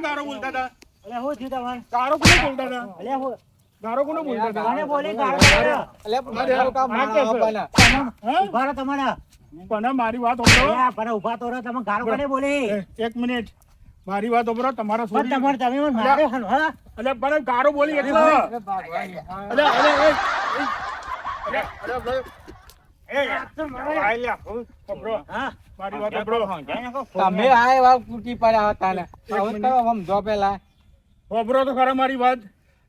ગારો બોલતા હતા? ગારો કોને બોલતા હતા? ગારો કોને બોલતા હતા? મને બોલી ગારો તમારા પણ મારી વાત સાંભળો. પણ ઉભા તો રહો, તમે ગારો કોને બોલી? એક મિનિટ મારી વાત સાંભળો. તમારા છોરી તમારે તમે મને માર્યો હન, હા? એટલે પણ ગારો બોલી એટલે તમે આ એવા કુટી પડ્યા હતા ને સમજો પેલા ખબરો તો ખરા મારી વાત.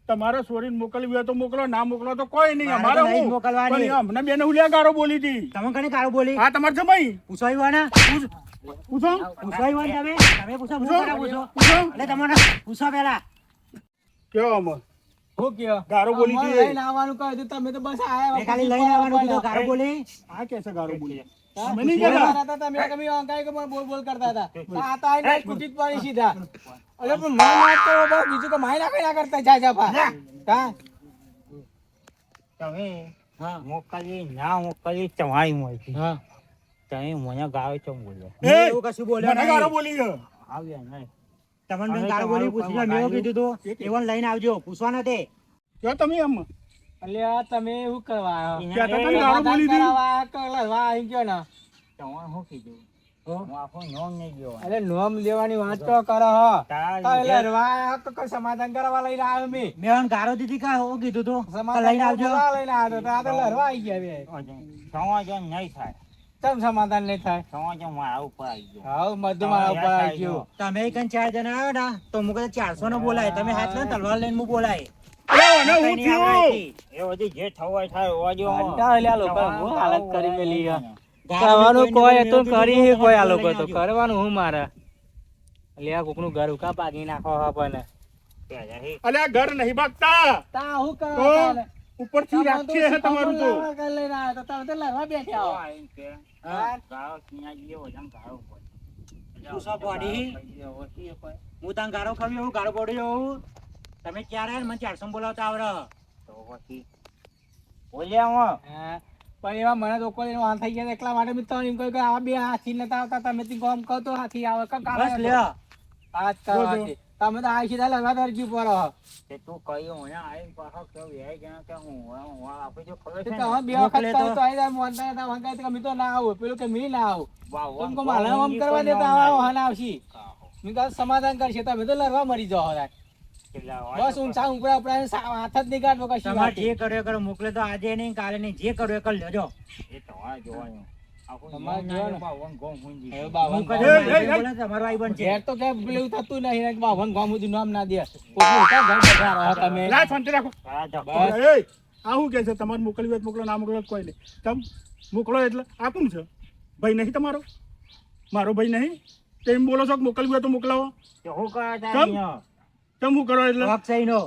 તમારે છોરીને મોકલવી હોય તો મોકલો, ના મોકલો તો કોઈ નહીં. અમારે નહીં મોકલવાની. અમને બેન હુલિયા ગારો બોલી હતી. તમે કને ગારો બોલી? હા તમારે જમાઈ પૂછો ઈવાના, પૂછો ઈવાન તમે પૂછો, પૂછો એટલે તમારે પૂછો પેલા કેવો અમર હું કયો ગારો બોલી હતી? લઈને આવવાનું કહ્યું હતું, તમે તો બસ આયા મેં ખાલી લઈને આવવાનું કીધું, ગારો બોલી? આ કે છે ગારો બોલી? તમે નહીં કહેતા તમે કમી અંકાઈ કે બોલ બોલ કરતા હતા. આ તો આઈને કુટી જ પડી સીધા. અરે પણ માર તો બસ બીજું તો માય ના કરતા જા ભા. કા તમે મોકલી ના મોકલી તમારી મોકલી. હા તમે મને ગારો ચમ બોલ્યો? એવું કશું બોલ્યો મને ગારો બોલી છે. આવ્યા નહીં તમને ગારો બોલી પૂછ્યા, મેં કીધું તો એવન લઈને આવજો, પૂછવા નથી. ક્યાં તમે એમ અલ્યા તમે એવું કરવા ક્યાં તો તમે ગારો બોલી હતી? આવી ગયો ને તમારે શું કીધું? હું આખો નોમ નહીં ગયો. અરે નોમ લેવાની વાત તો કરો સમાધાન કરવા લઈને આવ્યો મેં ગારો દીધી કા હું કીધું તું સમાધાન લઈને આવજો. લઈને આવ્યો તો આ તો લડવા આવી ગયા સમાધાન નહીં થાય. કેમ સમાધાન નહીં થાય? સમાધાન મારા ઉપર આવી ગયો. હા બધું મારા ઉપર આવી ગયું. તમે કઈ 4 જણા આવ્યો ને તો મુકે 400 નો બોલાય, તમે હાથ લઈને તલવાર લઈને હું બોલાય. જે થવાય થાય. હાલત કરી મેલી કરવાનું કોઈ હતું કરી કોઈ આ લોકો તો કરવાનું હું મારે અલ્યા કોકનું ઘર ઉકા પાડી નાખો આપણને. અલ્યા ઘર નહીં ભાગતા તા હું કરવા ઉપરથી રાખીએ છે તમારું તો લઈને આવ્યો તો તમે તો લડવા બેઠા હો. હું તને ગારો ખાવી એવું ગારો પડી એવું તમે ક્યારે મને 400 બોલાવતા આવડે તો પછી બોલ્યા પણ એવા મને લોકો વાન થઈ ગયા એટલા માટે મેં તમને એમ કહ્યું કે આવા બે હાથી નતા આવતા, તમે ગમ કહો તો હાથી આવે બસ લે આજ કરવાથી તમે તો આ સીધા લડવા દરજી પર તે તું કયો મને આઈ પાછો કે વેઈ ગયા કે હું આપે જો ખબર છે છે તો બે વખત તો આઈ જાય મોનતા હતા વંગાઈ તો મી તો ના આવું પેલું કે મી ના આવું તમે કો માલા આમ કરવા દેતા આવો હન આવશી મી કહું સમાધાન કરશે તમે તો લડવા મરી જાઓ હરા બસ ઊંચા ઉપર આપણે હાથ જ નહીં કાઢવો કશું. તમારે જે કર્યો કરો મોકલે તો આજે નહીં કાલે નહીં, જે કર્યો એ કરી લેજો. એ તમારે જોવાનું મોકલવી મોકલો ના મોકલો કોઈ નહીં. તમે મોકલો એટલે આ કોણ છે? ભાઈ નહીં તમારો? મારો ભાઈ નહીં તેમ બોલો છો મોકલવી હોય તો મોકલાવો. શું કરો એટલે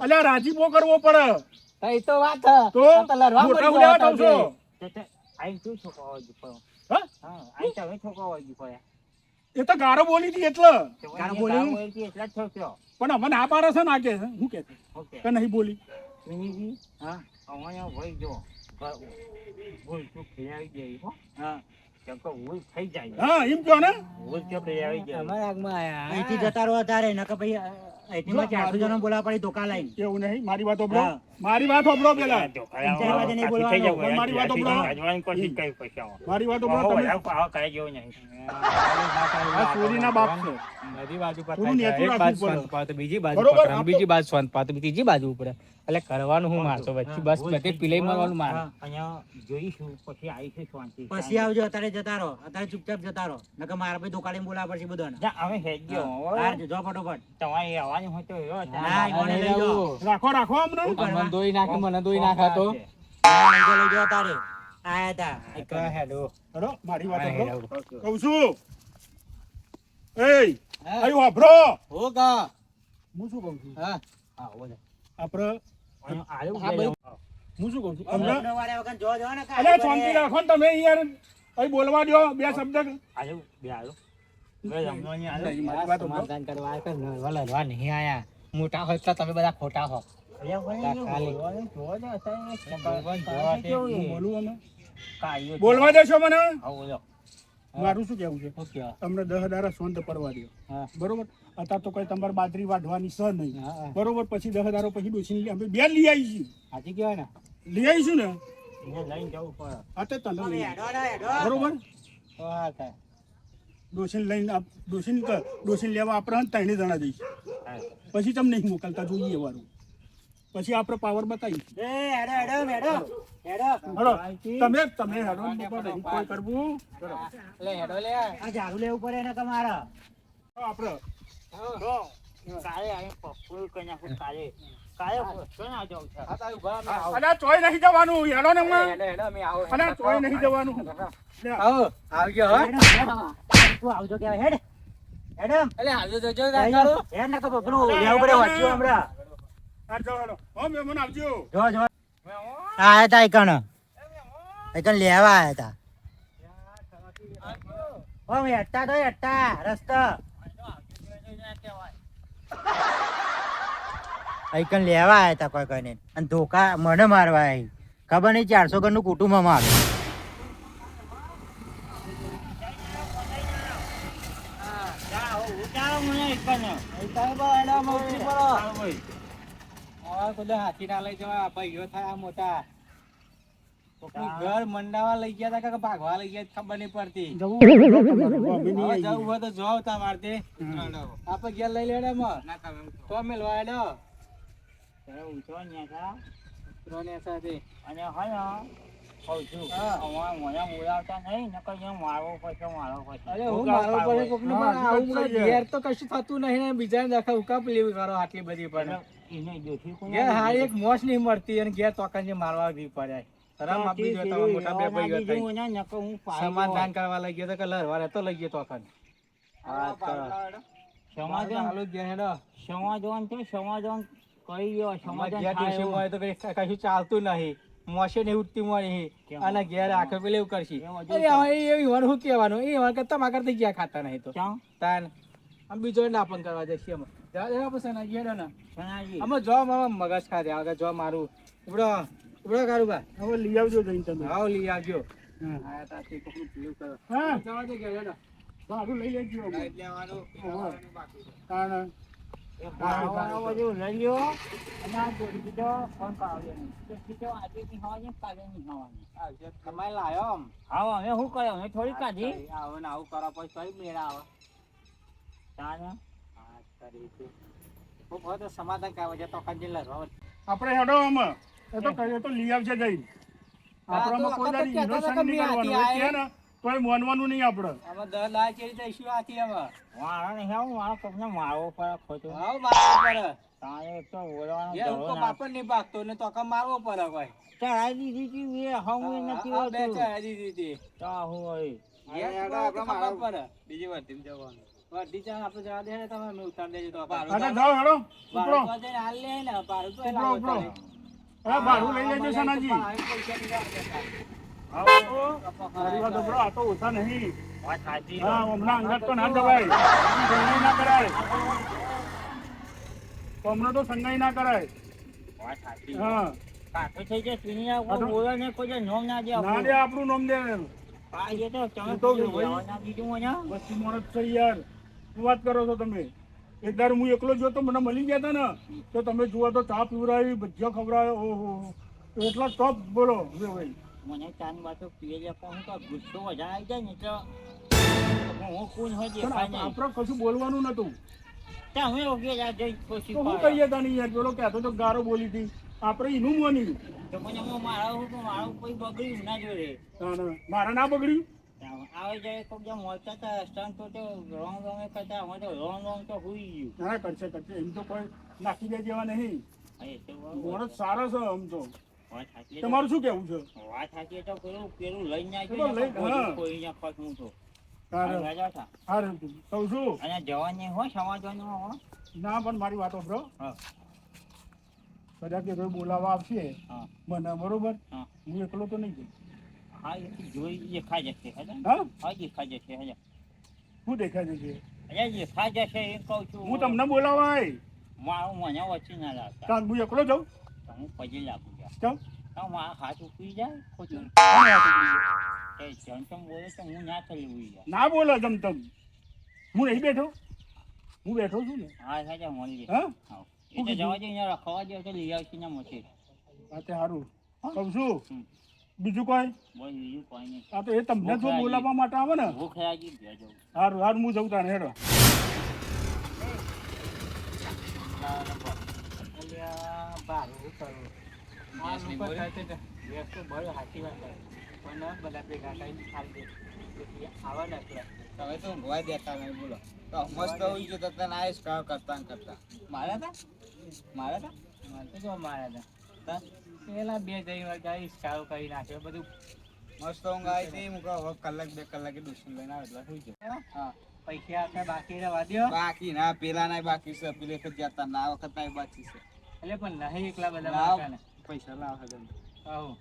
અલ્યા રાજીપો કરવો પડે તો વાત એ તો ગારો બોલી હતી એટલે પણ અમે ના પાડે છે ના કે શું કે નહીં બોલી? હા એમ કહો ને અહીંથી જતા રહો તારે નકર પછી અહીંથી 400 જણા બોલાવા પડી ધોકા લઈને. એવું નહીં. મારી વાત સાંભળો, મારી વાત સાંભળો પેલા મારી વાત સાંભળો, મારી વાત સાંભળો. ચોરીના બાપ છે. બીજી બાજુ બીજી બાજુ સ્વંત પાતો ત્રીજી બાજુ ઉપર એટલે કરવાનું હું મારતો પછી બસ બધે પીલાઈ મારવાનું મારે અહીંયા જોઈશું પછી આવીશું શાંતિ. પછી આવજો. અત્યારે જતા રહો, અત્યારે ચૂપચાપ જતા રહો નકર મારા ભાઈ દુકાને બોલાવા પડશે બધાને. હવે હેડ ગયો જો ફટોફટ તમારે આવવાનું હોય તો રાખો રાખો મને દોઈ નાખે મને દોઈ નાખા તો લઈ જાઓ તારે આયા હતા હેડો હેડો. મારી વાત સાંભળો કહું છું. એ આયો વાપરો હો કા હું શું કહું છું? હા આપણે આયો હું શું કહું છું? અમને શાંતિ રાખો ને તમે યાર. બોલવા દો બે શબ્દ. નહીં, મારી વાત સાંભળો. સમાધાન કરવા આવ્યા કે લડવા લડવા નહીં આયા. મોટા હોય તો તમે બધા ખોટા હો. હું બોલું અમે? બોલવા દેશો મને? મારું શું કેવું છે, તમને 10 દાડા શાંત પડવા દો, બરોબર? અત્યારે તો કઈ તમારે બાજરી વાઢવાની છે નહીં, બરોબર? પછી 10 દાડા પછી ડોસીને અમે બે લઈ આવીશું. હાજી કહેવાય ને, લઈ આવીશું ને, લઈને જવું પડે. હા તે તને લઈ આવીશું. બરોબર? તો હા થાય. ડોસીને લઈને ડોસીને લેવા આપણે 3 જણા જઈશું. પછી તમને નહીં મોકલતા, જોઈએ વારું. પછી આપણે પાવર બતાવીશું. તમે હેડો, કોઈ કરવું લે હેડો લે. આ ઝાડુ લેવું પડે ને તમારે. આપણે કાલે અહીં પપ્પુ કઈ નાખું કાલે ક્યાં ના જવું છે? આ તારું ઉભા, અમે આવો. અલ્યા ચોય નહીં જવાનું, હેડો ને હમણાં. હેડો હેડો, અમે આવો. અલ્યા ચોય નહીં જવાનું. આવો આવજો હો. તું આવજો કેવાય હેડ હેડમ અલે આવજો જોજો રાખો. હેડ ને પેલું લેવું પડે વાંચ્યું હમણાં. હા જાઓ હેડો. હો મહેમાન આવજો. જો આયા તા એકણ લેવા આયા તા. ઓ મે હેડતા તો હેડતા રસ્તા એકણ લેવા આયા તા કોઈ કઈને અને ધોકા મને મારવા આવી. ખબર નહીં 400 ઘરનું કુટુંબ અમારું. હાથી ના લઈ જવા ભાઈઓ થાય મોટા. કોકની ઘર મંડાવા લઈ ગયા તા કે ભાગવા લઈ ગયા ખબર નહીં પડતી. હવે જવું હોય તો જાવ તમારે તે. આપણે ઘેર લઈ લેડે તો મેલવા હેડો. ત્રણે સાથે અને હા કહું છું મને બોલાવતા નહીં ને કઈ મારવો પડશે મારવો પડશે. અરે હું મારો પડે કોકને પણ આવું મને ઘેર તો કશું થતું નહીં ને બીજાને દેખા ઉકાપ લેવી કરો આટલી બધી પણ એને જોથી ઘેર હારી એક મોસ નહીં મળતી અને ઘેર તોકન જે મારવા દી પડે. શરમ આપી જો તમે મોટા બે ભાઈઓ થઈ. સમાધાન કરવા લઈ ગયો તો કે લડવા રહેતો લઈ ગયો તોકન. હા તો સમાધાન હાલો ઘેર હેડો. સમાધાન તો સમાધાન કરી ગયો સમાધાન ઘેર દિવસે હોય તો કશું ચાલતું નહીં. મોસે નહીં ઉઠતી મળી અને ઘેર આખો પેલે એવું કરશી. અરે હવે એવી વાર શું કહેવાનું એ વાર કરતા માકર થઈ ગયા ખાતા નહીં તો તાન આમ બીજો ના પણ કરવા જશે અમે જવા પછી ના ઘેર ને અમે જો મગજ ખાધે આગળ જો મારું ઉપડો ઉપડો કારું બા હવે લઈ આવજો જઈને તમે. આવો લઈ આવજો. આયા તા તે કોકનું પીવું કરો. હા જવા દે ઘેર હેડો. સારું લઈ લેજો. લાઈટ લેવાનું કારણ લઈ લ્યો અને આ જોડી દીધો ફોન કરાવ્યો નહીં આજે નહીં હવાની કાલે નહીં હવાની. તમારે લાયો આમ આવો અમે શું કર્યો અમે થોડી કાઢી આવો ને આવું કરો પછી કઈ મેળા આવે. તાને તો સમાધાન કરવા છે તો કંજી લડવા આપણે હેડો આમાં એ તો કહીએ તો લઈ આવશે જઈને. આપણામાં કોઈ દાડી ઇનોસન્ટ નહીં કરવાનું. કે ને કોઈ માનવાનું નહીં આપણે. અમે 10 લાખ ચેરી દઈશું આથી અમે મારા નહીં આવું મારા કોકને મારવો પડે ખોટું. આવ મારવો પડે. તારે એક તો બોલવાનો એ હું તો બાપર નહીં ભાગતો ને તો કમ મારવો પડે કોઈ. ચડાઈ દીધી હતી એ હમ નથી બે હોતું ચડી દીધી તો હું હોય બીજી વાર ટીમ જવાનું વધી ચાલ આપણે જવા દે ને તમે ઉતાર દેજો તો અરે જાઓ હેડો. ઉપડો. હાલ લે ને પારું તો ઉપડો, ઉપડો. હા ભાડું લઈ લેજો સનાજી. મારી વાત ઉપડો. આ તો ઓછા નહીં. વાત સાચી હા હમણાં અંગત તો ના જવાય. સંગાઈ ના કરાય. હમણાં તો સંગાઈ ના કરાય. વાત સાચી હા કાકો થઈ જાય સિનિયર કોઈ બોલે ને કોઈ નોમ ના દે ના દે આપણું નામ દે. આ એ તો તમે તો ના દીધું મને બસી માણસ છે યાર. શું વાત કરો છો તમે? એક દર હું એકલો જો તો મને મળી ગયા હતા ને તો તમે જુઓ તો ચા પીવડાવી ભજીયા ખવડાવ્યો. ઓહો એટલા ટોપ બોલો હવે ભાઈ. મને ચાંદ બાતો પીએ લે પણ હું તો ગુસ્સો વધારે આવી જાય ને તો હું કોણ હોય દેખાય નહીં. આપણે કશું બોલવાનું નતું ત્યાં હું ઓકે જઈ તો શું કહીએ તાની યાર. પેલો કહેતો તો ગારો બોલી હતી આપણે એનું મોની. તો મને હું મારું કોઈ બગડ્યું ના જોડે મારા ના બગડ્યું. આવે જાય કોક જેમ મળતા હતા રસ્તામાં તો રોંગ રોંગ કરતા હવે તો રોંગ તો હોઈ ગયું. ના કરશે કરશે એમ તો કોઈ નાખી દે જેવા નહીં. એ તો માણસ સારો છે આમ તો. વાત સાચી તમારું શું કેવું છે? વાત સાચી તો પેલું લઈને તો લઈ હા કોઈ અહીંયા ફસવું તો સારું કહું છું. અને જવાની હોય સમાજવાનું હોય ના પણ મારી વાતો બ્રો. હા કદાચ એ બોલાવા આવશે હા મને બરોબર. હા હું એકલો તો નહીં જઈશ. હા એ જોઈ દેખાઈ જશે હા હા દેખાઈ જશે હજા શું દેખાય છે દેખાય જશે એ કહું છું હું તમને બોલાવાય મારું મને વચ્ચે ના લાગતા તાર હું એકલો જાઉં હું પછી લાગુ ચાલ મારા હાથ ઉકળી જાય ખોટું એ જમતમ બોલે તો હું ના થયું જાય ના બોલો જમતમ હું નહીં બેઠો હું બેઠો છું ને હા સાચા મળી હા એ તો જવા દે અહીંયા રખવા દે તો લઈ આવશે ના મોટી આ તે સારું કહું છું બીજું કોઈ બોલ બીજું કોઈ નહીં આ તો એ તમને જો બોલાવવા માટે આવે ને ભૂખ લાગી ગયા જવું સારું સારું હું જઉં તાને હેડો તમે તો ઊંઘવા દેતા નહીં બોલો તો મસ્ત હોઈ ગયો તો તને આઈસ કરતા મારા તા મારા તો જો મારા તા પેલા 2-3 વાર ગાઈસ ચાલુ કરી નાખ્યો બધું મસ્ત ઊંઘ આવી હતી હું કહું કલાક 2 કલાકે ડુસન લઈને આવે એટલે સુઈ ગયો હા પૈસા આપણે બાકી રહેવા દો બાકી ના પેલા ના બાકી છે પેલે વખત જતા ના વખત ના બાકી છે એટલે પણ નહીં એકલા બધા પૈસા લાવ હે આવો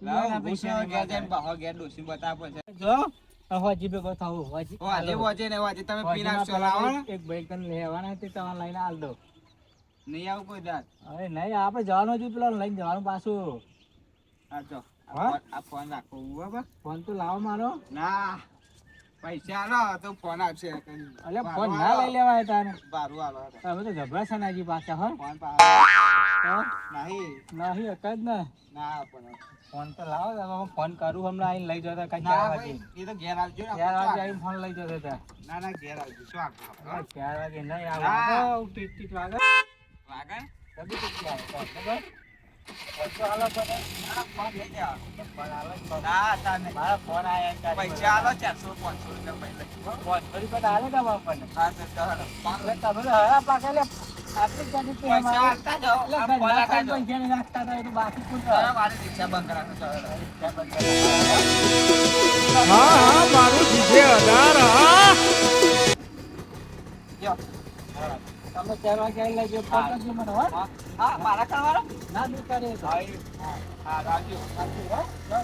લાવ પૈસા ગયા જન બહાર ગયા ડોસી બતાવ પછી જો હોજી ભેગો થાવ હોજી ને હોજી તમે પીના છો લાવો એક બાઈક કન લેવાના તે તમારે લઈને આલ દો નહીં આવું કોઈ દાત અરે નહીં આપણે જવાનું જ પેલા લઈને જવાનું પાછું હા જો આ ફોન રાખો બરાબર ફોન તો લાવો મારો ના પૈસા આલો તો ફોન આવશે એટલે ફોન ના લઈ લેવાય તારે બારું આલો હવે તો ગભરાશે નાજી પાછા હો ફોન નહીં નહીં એક જ ને ના પણ ફોન તો લાવો હવે ફોન કરું હમણાં આવીને લઈ જતા કઈ 4 વાગે એ તો ઘેર આવજો ને 4 વાગે આવીને ફોન લઈ જતા હતા ના ના ઘેર આવજો શું આપો 4 વાગે નહીં આવો ટીટ વાગે વાગે કદી ટીટ આવે બરાબર હાલો તો ના ફોન લઈ જાવ ફોન હાલો ના તાને મારા ફોન આયા પૈસા હાલો 400-500 રૂપિયા પૈસા 500 રૂપિયા હાલે કા બાપને હા તો હાલો તમે હરા પાકેલે આટલી ગાડી તો પૈસા આલતા જાઓ આ બોલા કા પૈસા ને નાખતા હતા તો બાકી કોણ કરે મારી રિક્ષા બંધ કરાવતો રિક્ષા બંધ હા મારું જીજે અધાર હા યો તમે 4 વાગે આવી લેજો ફોન કરજો મને હા મારા કરવાનો ના દુકાને હા રાખ્યો હો